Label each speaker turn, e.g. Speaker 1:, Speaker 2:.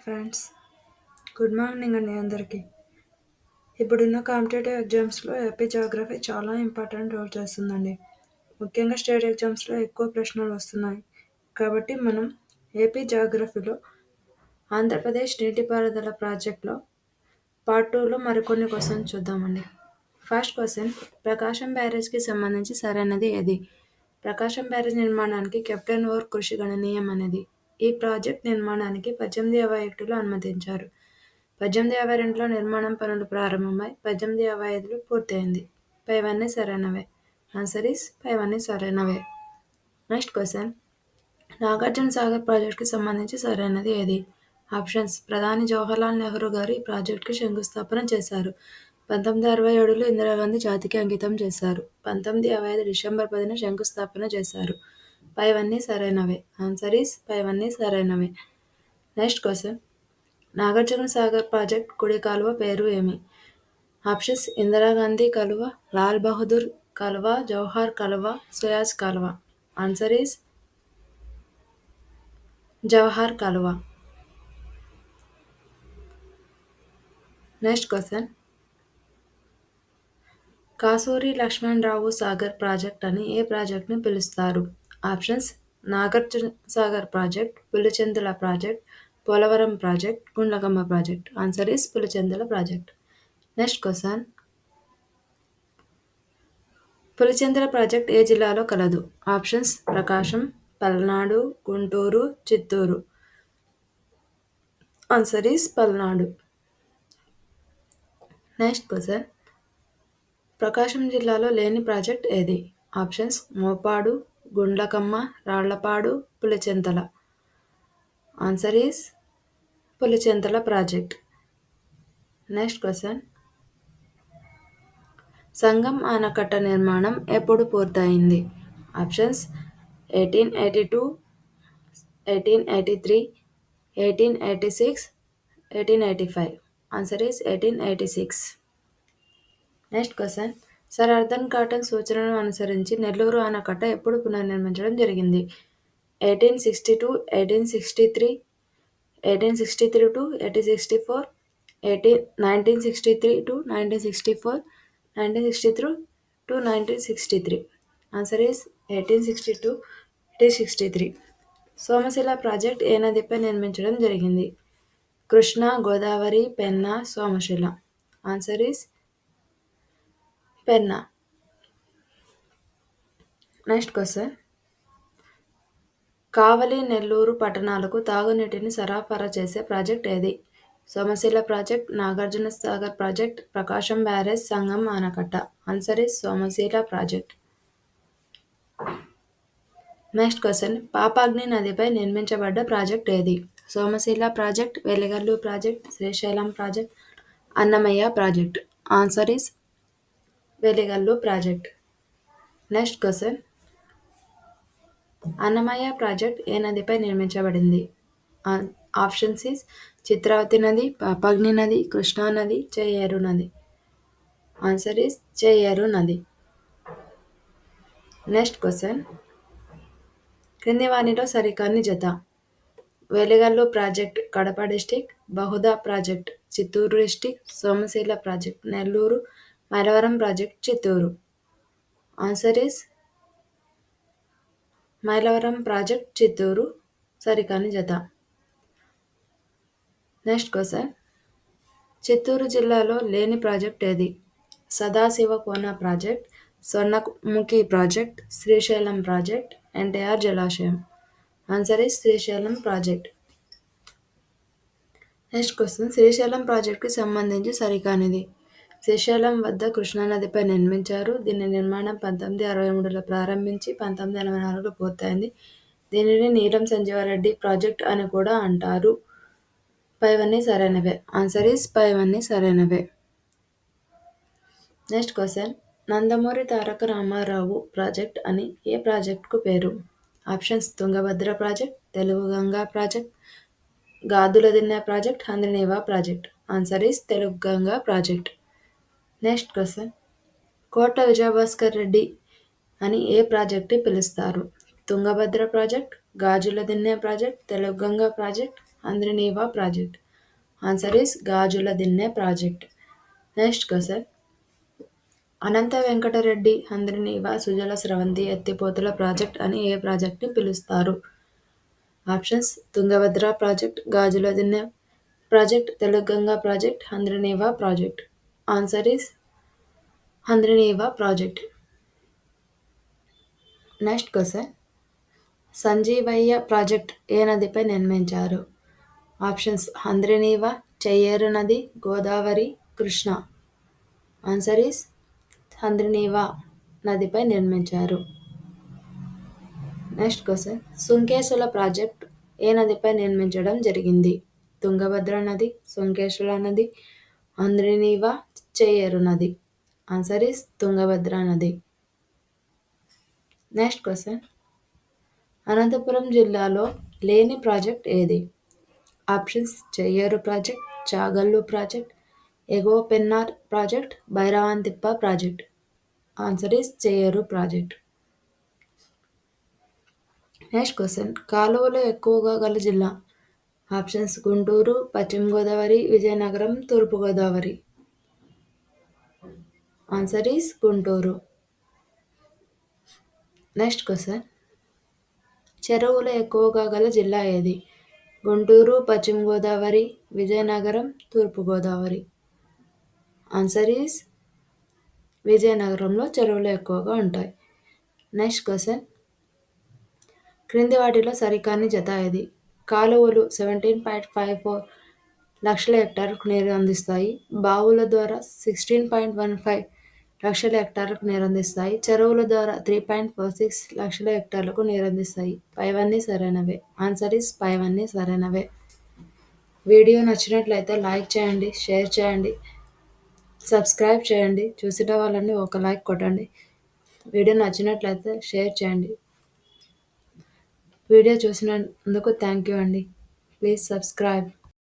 Speaker 1: Friends, good morning అండి అందరికీ. ఇప్పుడున్న కాంపిటేటివ్ ఎగ్జామ్స్లో ఏపీ జాగ్రఫీ చాలా ఇంపార్టెంట్ రోల్ చేస్తుందండి. ముఖ్యంగా స్టేట్ ఎగ్జామ్స్లో ఎక్కువ ప్రశ్నలు వస్తున్నాయి. కాబట్టి మనం ఏపీ జాగ్రఫీలో ఆంధ్రప్రదేశ్ నీటిపారుదల ప్రాజెక్ట్లో పార్ట్ 2లో మరికొన్ని క్వశ్చన్స్ చూద్దామండి. ఫస్ట్ క్వశ్చన్, ప్రకాశం బ్యారేజ్కి సంబంధించి సరైనది ఏది? ప్రకాశం బ్యారేజ్ నిర్మాణానికి కెప్టెన్ ఓర్ కృషి గణనీయమైనది. ఈ ప్రాజెక్ట్ నిర్మాణానికి 1851లో అనుమతించారు. 1852లో నిర్మాణం పనులు ప్రారంభమై 1855లో పూర్తయింది. పైవన్నీ సరైనవే. ఆన్సర్ ఈస్ పైవన్నీ సరైనవే. నెక్స్ట్ క్వశ్చన్, నాగార్జున సాగర్ ప్రాజెక్టుకి సంబంధించి సరైనది ఏది? ఆప్షన్స్: ప్రధాని జవహర్లాల్ నెహ్రూ గారు ఈ ప్రాజెక్టుకి శంకుస్థాపన చేశారు. 1967లో ఇందిరాగాంధీ జాతికి అంకితం చేశారు. 1955 డిసెంబర్ 10న శంకుస్థాపన చేశారు. పైవన్నీ సరైనవే. ఆన్సర్ ఈస్ పైవన్నీ సరైనవే. Next question, Nagarjuna Sagar project కుడి కాలువ పేరు ఏమి? ఆప్షన్స్: ఇందిరాగాంధీ కాలువ, లాల్ బహదూర్ కాలువ, జవహర్ కాలువ, సుయాజ్ కాలువ. ఆన్సర్ ఈస్ జవహర్ కాలువ. Next question, Kasuri Lakshmanarao Sagar project అని ఏ ప్రాజెక్ట్ని పిలుస్తారు? Options: Nagarjuna Sagar project, Pulichendula project, Polavaram project, Gundlakamma project. Answer is Pulichendula project. Next question, Pulichendula project ఏ జిల్లాలో కలదు? Options: Prakasam, Palnadu, Guntur, Chittoor. Answer is Palnadu. Next question, Prakasam జిల్లాలో లేని ప్రాజెక్ట్ ఏది? Options: Mopadu, Gundlakamma, Rallapadu, Pulichintala. Answer is Pulichintala project. Next question, Sangam ఆనకట్ట నిర్మాణం ఎప్పుడు పూర్తయింది? Options: 1882, 1883, 1886, 1885. Answer is 1886. Next question, sir earthen cotton సూచనను అనుసరించి నెల్లూరు ఆనకట్ట ఎప్పుడు పునర్నిర్మించడం జరిగింది? 1862, 1863, 1863 to 1864, 1963 to 1964, 1963 to 1963. Answer is 1862, 1863. Somasila project ఏ నదిపై నిర్మించడం జరిగింది? Krishna, Godavari, Penna, Somasila. Answer is Penna. Next question, Kavali, Nellore పట్టణాలకు తాగునీటిని సరఫరా చేసే ప్రాజెక్ట్ ఏది? Somasila project, Nagarjuna Sagar project, Prakasam barrage, Sangam ఆనకట్ట. Answer is Somasila project. Next question, Papagni నదిపై నిర్మించబడ్డ ప్రాజెక్ట్ ఏది? Somasila project, Veligallu project, Srisailam project, Annamayya project. Answer is Veligallu project. Next question, Annamayya project ఏ నదిపై నిర్మించబడింది? ఆప్షన్స్ ఈస్ చిత్రావతి నది, పాపాగ్ని నది, కృష్ణా నది, చెయ్యేరు నది. ఆన్సర్ ఈస్ చెయ్యేరు నది. నెక్స్ట్ క్వశ్చన్, క్రింది వానిలో సరికాని జత. Veligallu project Kadapa district, Bahuda project Chittoor district, Somasila project Nellore, Mylavaram project Chittoor. Answer is Mylavaram project Chittoor సరికాని జత. నెక్స్ట్ క్వశ్చన్, చిత్తూరు జిల్లాలో లేని ప్రాజెక్ట్ ఏది? Sadasivakona project, Swarnamukhi project, Srisailam project, NTR జలాశయం. Answer is Srisailam project. Next question, Srisailam ప్రాజెక్టుకి సంబంధించి సరికానిది. శ్రీశైలం వద్ద కృష్ణానదిపై నిర్మించారు. దీని నిర్మాణం 1963లో ప్రారంభించి 1984లో పూర్తయింది. దీనిని నీలం సంజీవారెడ్డి ప్రాజెక్ట్ అని కూడా అంటారు. పైవన్నీ సరైనవే. ఆన్సర్ ఈస్ పైవన్నీ సరైనవే. Next question, Nandamuri Taraka Ramarao project అని ఏ ప్రాజెక్టుకు పేరు? Options: Tungabhadra project, Telugu Ganga project, Gadula Dinne project, Handrineeva project. Answer is Telugu Ganga project. Next question, Kotla Vijayabhaskar Reddy అని ఏ ప్రాజెక్ట్ని పిలుస్తారు? Tungabhadra project, Gajula Dinne project, Telugu Ganga project, Handrineeva project. Answer is Gajula Dinne project. Next question. Ananta Venkatareddy Handrineeva Sujala Sravanthi ఎత్తిపోతల ప్రాజెక్ట్ అని ఏ ప్రాజెక్ట్ని పిలుస్తారు? Options: Tungabhadra project, Gajula Dinne project, Teluganga project, Handrineeva project. Answer is Handrineeva project. Next question. Sanjeevaiah project ఏ నదిపై నిర్మించారు? ఆప్షన్స్: హంద్రినీవా, చెయ్యేరు నది, గోదావరి, కృష్ణ. ఆన్సర్ ఈస్ హంద్రినీవా నదిపై నిర్మించారు. Next question. సుంకేసుల ప్రాజెక్ట్ ఏ నదిపై నిర్మించడం జరిగింది? తుంగభద్ర నది, సుంకేసుల నది, హంద్రినీవా, చెయ్యేరు నది. ఆన్సర్ ఈస్ తుంగభద్ర నది. Next question. అనంతపురం జిల్లాలో లేని ప్రాజెక్ట్ ఏది? Options: Cheyyeru project, Chagallu project, ఎగువ Pennar project, Bhairavanitippa project. Answer is Cheyyeru project. Next question. కాలువలు ఎక్కువగా గల జిల్లా? ఆప్షన్స్: గుంటూరు, పశ్చిమ గోదావరి, విజయనగరం, తూర్పుగోదావరి. Answer is Guntur. Next question. చెరువులు ఎక్కువగా గల జిల్లా ఏది? గుంటూరు, పశ్చిమ గోదావరి, విజయనగరం, తూర్పుగోదావరి. ఆన్సర్ ఈస్ విజయనగరంలో చెరువులు ఎక్కువగా ఉంటాయి. Next question. క్రింది వాటిలో సరికాని జత ఏది? కాలువలు 17.54 లక్షల హెక్టార్లకు నీరు అందిస్తాయి. బావుల ద్వారా 16.15 లక్షల హెక్టార్లకు నీరు అందిస్తాయి. చెరువుల ద్వారా 3.46 లక్షల హెక్టార్లకు నీరు అందిస్తాయి. పైవన్నీ సరైనవే. ఆన్సర్ ఈస్ పైవన్నీ సరైనవే. వీడియో నచ్చినట్లయితే లైక్ చేయండి, షేర్ చేయండి, సబ్స్క్రైబ్ చేయండి. చూసిన వాళ్ళని ఒక లైక్ కొట్టండి. వీడియో నచ్చినట్లయితే షేర్ చేయండి. వీడియో చూసినందుకు థ్యాంక్ యూ అండి. Please subscribe.